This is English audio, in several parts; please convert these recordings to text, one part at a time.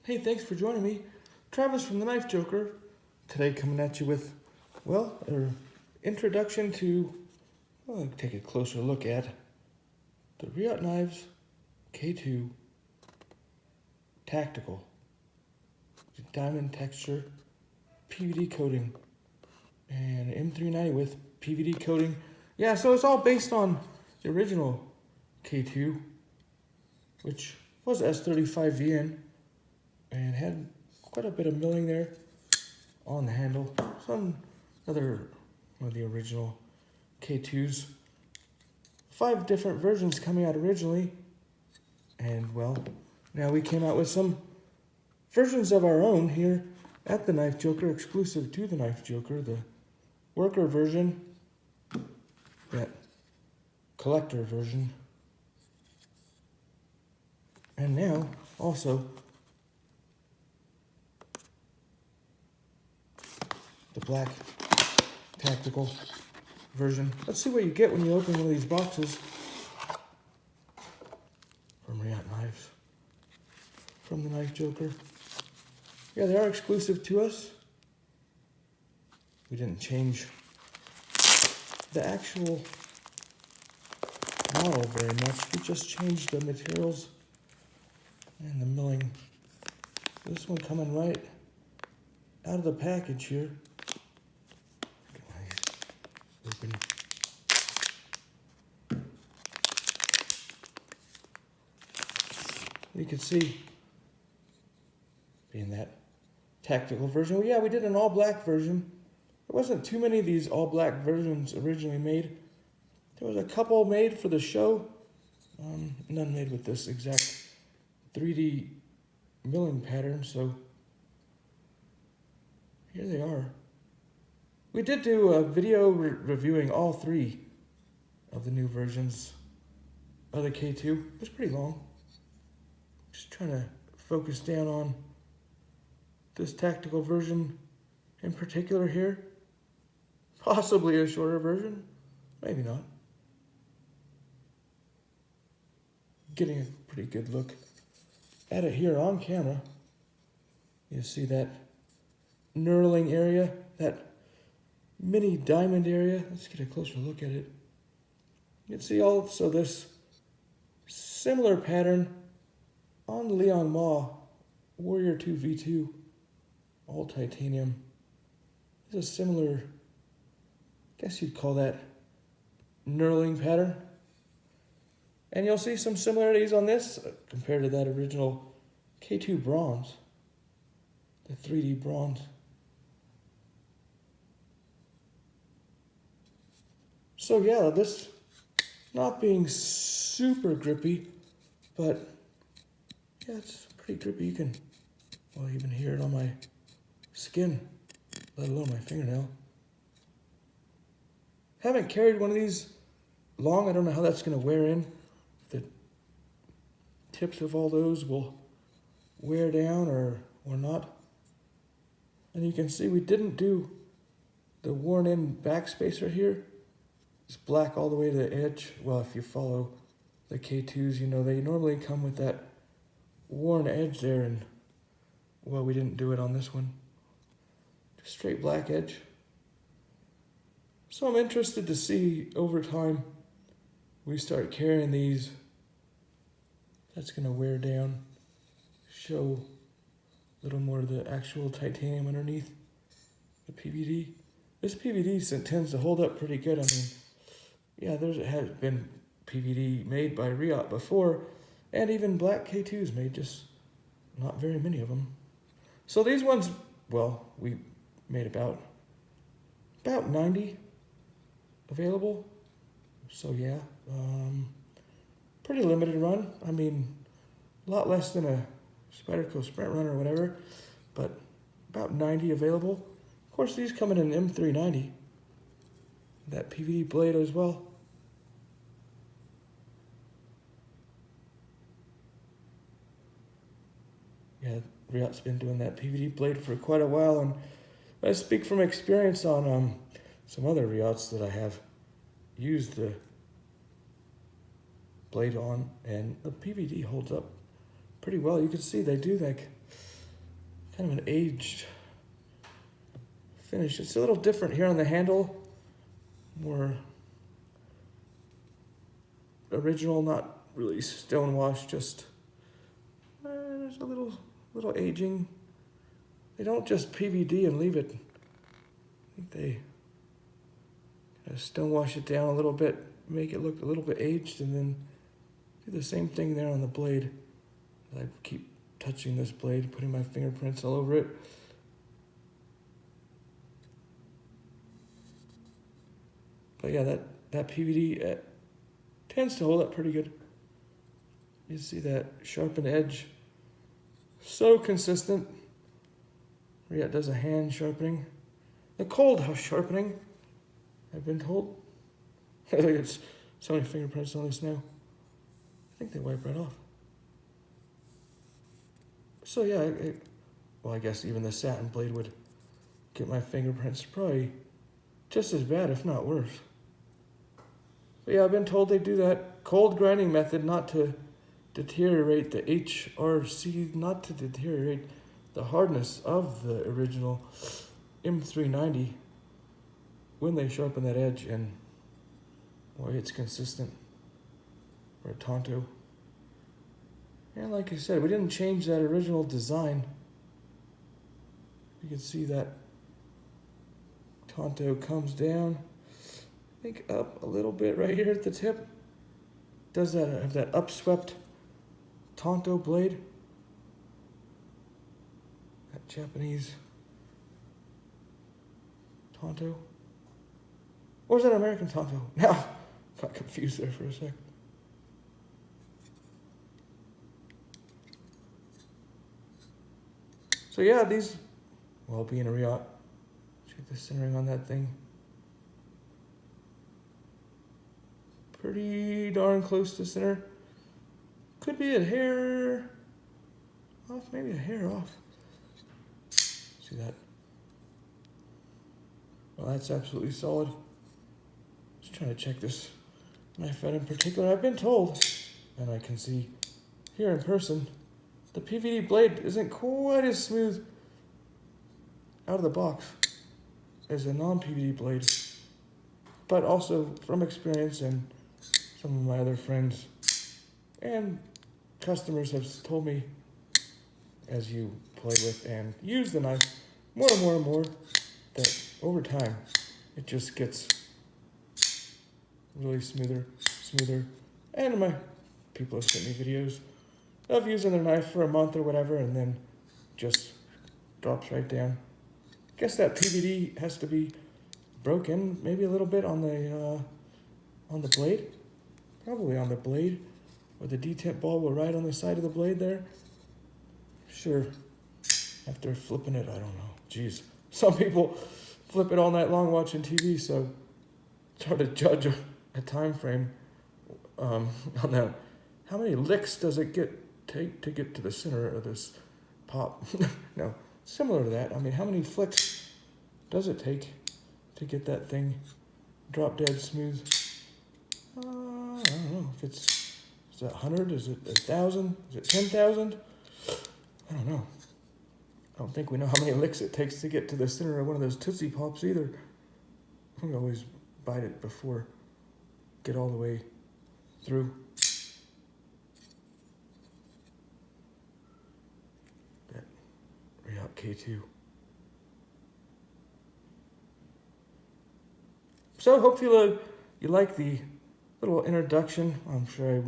Hey, thanks for joining me. Travis from the Knife Joker. Today coming at you with, well, an introduction to, well, take a closer look at the Reate knives K-2 Tactical. Diamond texture, PVD coating, and M390 with PVD coating. Yeah, so it's all based on the original K2, which was S35VN and had quite a bit of milling there on the handle. Some other one of the original K2s. 5 different versions coming out originally, and well, now we came out with some versions of our own here at the Knife Joker, exclusive to the Knife Joker, the worker version, that collector version, and now also the black tactical version. Let's see what you get when you open one of these boxes from Reate Knives, from the Knife Joker. Yeah, they are exclusive to us. We didn't change the actual model very much. We just changed the materials and the milling. This one coming right out of the package here. Open. You can see, being that tactical version. Well, yeah, we did an all-black version. There wasn't too many of these all-black versions originally made. There was a couple made for the show. None made with this exact 3D milling pattern, so here they are. We did do a video reviewing all 3 of the new versions of the K2. It was pretty long. Just trying to focus down on this tactical version in particular here. Possibly a shorter version, maybe not. Getting a pretty good look at it here on camera. You see that knurling area, that mini diamond area. Let's get a closer look at it. You can see also this similar pattern on the Leon Ma Warrior 2 V2, all titanium. It's a similar, I guess you'd call that knurling pattern. And you'll see some similarities on this compared to that original K2 bronze, the 3D bronze. So yeah, this not being super grippy, but yeah, it's pretty grippy. You can, well, even hear it on my skin, let alone my fingernail. Haven't carried one of these long. I don't know how that's going to wear in. The tips of all those will wear down or not. And you can see we didn't do the worn in backspacer here. It's black all the way to the edge. Well, if you follow the K2s, you know they normally come with that worn edge there, and well, we didn't do it on this one. Just straight black edge. So I'm interested to see over time we start carrying these, that's going to wear down, show a little more of the actual titanium underneath the PVD. This PVD tends to hold up pretty good. I mean, yeah, there has been PVD made by Reate before, and even black K2s made, just not very many of them. So these ones, well, we made about 90 available. So yeah, pretty limited run. I mean, a lot less than a Spyderco Sprint Run or whatever, but about 90 available. Of course, these come in an M390, that PVD blade as well. Yeah, Reate's been doing that PVD blade for quite a while, and I speak from experience on some other Reates that I have used the blade on, and the PVD holds up pretty well. You can see they do like kind of an aged finish. It's a little different here on the handle, more original, not really stonewashed, just there's a little aging. They don't just PVD and leave it. I think they stonewash it down a little bit, make it look a little bit aged, and then do the same thing there on the blade. I keep touching this blade, putting my fingerprints all over it. But yeah, that PVD tends to hold up pretty good. You see that sharpened edge, so consistent. Reate does a hand sharpening, the cold sharpening, I've been told. It's so many fingerprints on this now. I think they wipe right off. So yeah, well, I guess even the satin blade would get my fingerprints probably just as bad, if not worse. But yeah, I've been told they do that cold grinding method not to deteriorate the HRC, not to deteriorate the hardness of the original M390 when they sharpen that edge, and boy, it's consistent for a Tonto. And like I said, we didn't change that original design. You can see that Tonto comes down, I think up a little bit right here at the tip. Does that have that upswept Tonto blade? That Japanese Tonto? Or is that American Tonto? Now, got confused there for a sec. So yeah, these, well, being a Reate, check the centering on that thing. Pretty darn close to center. Could be a hair off, maybe a hair off. See that? Well, that's absolutely solid. Just trying to check this knife out in particular. I've been told, and I can see here in person, the PVD blade isn't quite as smooth out of the box as a non-PVD blade. But also from experience, and some of my other friends and customers have told me, as you play with and use the knife more and more and more, that over time it just gets really smoother. And my people have sent me videos of using their knife for a month or whatever, and then just drops right down. Guess that PVD has to be broken maybe a little bit on the blade. Probably on the blade, where the detent ball will ride on the side of the blade there. Sure, after flipping it, I don't know. Jeez, some people flip it all night long watching TV, so it's hard to judge a time frame on that. How many licks does it take to get to the center of this pop? No, similar to that. I mean, how many flicks does it take to get that thing drop dead smooth? I don't know if is it 100? Is it 1,000? Is it 10,000? I don't know. I don't think we know how many licks it takes to get to the center of one of those Tootsie Pops either. We always bite it before get all the way through. That Reate K-2. So hopefully you like the little introduction. I'm sure I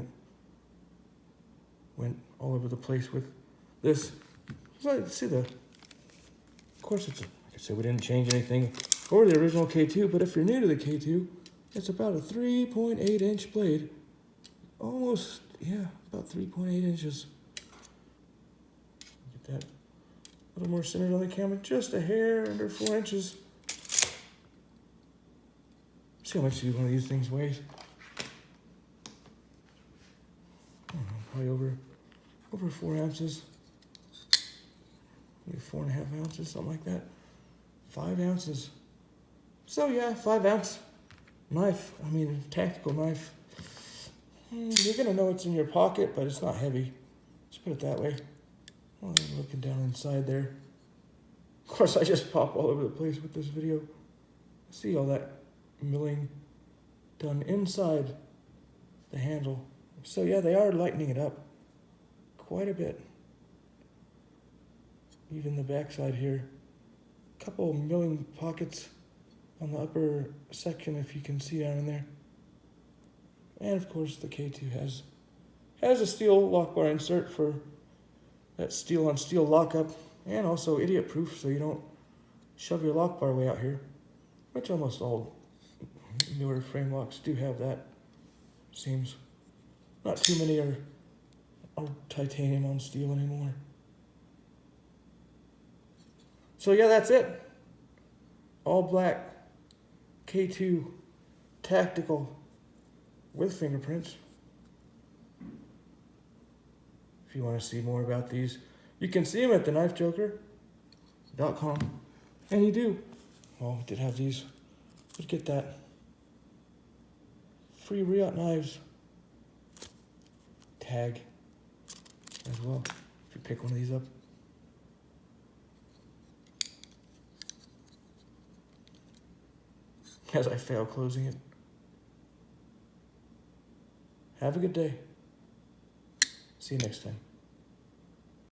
went all over the place with this. So see of course it's, like I said, we didn't change anything for the original K2, but if you're new to the K2, it's about a 3.8 inch blade. Almost, yeah, about 3.8 inches. Get that a little more centered on the camera, just a hair under 4 inches. See how much one of these things weighs. I don't know, probably over 4 ounces. Maybe 4.5 ounces, something like that. 5 ounces. So yeah, 5 ounce knife. I mean, tactical knife. You're gonna know it's in your pocket, but it's not heavy. Let's put it that way. Well, I'm looking down inside there. Of course, I just pop all over the place with this video. See all that milling done inside the handle. So yeah, they are lightening it up quite a bit. Even the backside here. Couple milling pockets on the upper section, if you can see down in there. And of course the K-2 has a steel lock bar insert for that steel on steel lockup, and also idiot proof, so you don't shove your lock bar way out here, which almost all newer frame locks do have that. Seems not too many are titanium on steel anymore. So yeah, that's it. All black K-2 tactical with fingerprints. If you want to see more about these, you can see them at thenifejoker.com. And you do. Well, we did have these. Let's get that free Reate knives tag as well, if you pick one of these up. As I fail closing it. Have a good day. See you next time.